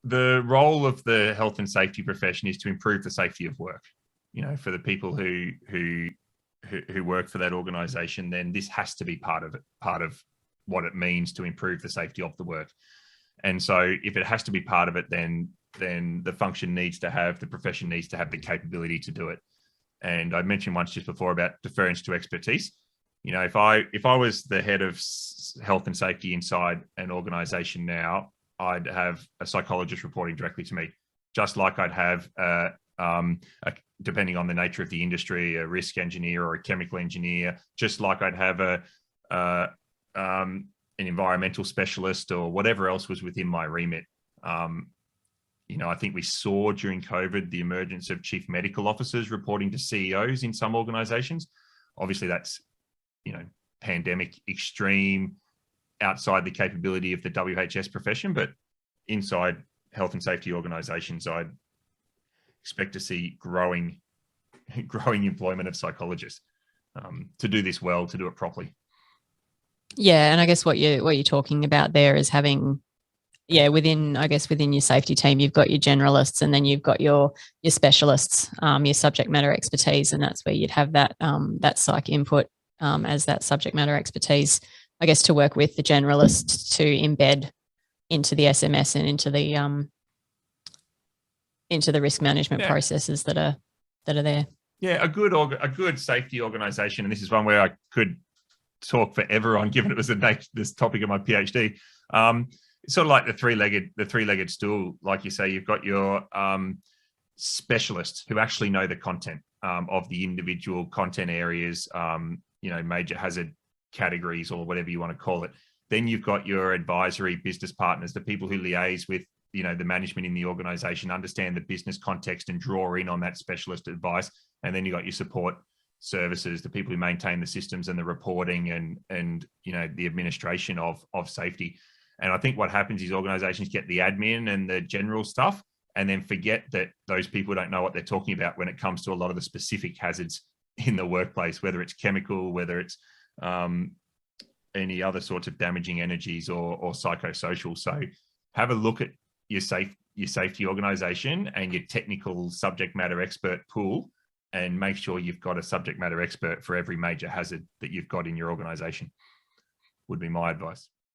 the role of the health and safety profession is to improve the safety of work. For the people who work for that organisation, then this has to be part of what it means to improve the safety of the work. And so, if it has to be part of it, then the function the profession needs to have the capability to do it. And I mentioned once just before about deference to expertise. If I was the head of health and safety inside an organisation now, I'd have a psychologist reporting directly to me, just like I'd have, depending on the nature of the industry, a risk engineer or a chemical engineer, just like I'd have an environmental specialist or whatever else was within my remit. I think we saw during COVID the emergence of chief medical officers reporting to CEOs in some organizations. Obviously, that's, pandemic extreme, outside the capability of the WHS profession, but inside health and safety organizations, I'd expect to see growing employment of psychologists to do this well, to do it properly. Yeah, and I guess what you're talking about there is having, within your safety team, you've got your generalists, and then you've got your specialists, your subject matter expertise, and that's where you'd have that psych input as that subject matter expertise, I guess, to work with the generalist to embed into the SMS and into the risk management processes that are there. Yeah, a good safety organisation, and this is one where I could talk forever on, given it was this topic of my PhD. It's sort of like the three-legged stool. Like you say, you've got your specialists who actually know the content of the individual content areas, major hazard categories or whatever you want to call it. Then you've got your advisory business partners, the people who liaise with, the management in the organization, understand the business context and draw in on that specialist advice. And then you've got your support services, the people who maintain the systems and the reporting and the administration of safety. And I think what happens is organizations get the admin and the general stuff and then forget that those people don't know what they're talking about when it comes to a lot of the specific hazards in the workplace, whether it's chemical, whether it's any other sorts of damaging energies or psychosocial. So have a look at your safety organization and your technical subject matter expert pool, and make sure you've got a subject matter expert for every major hazard that you've got in your organization, would be my advice.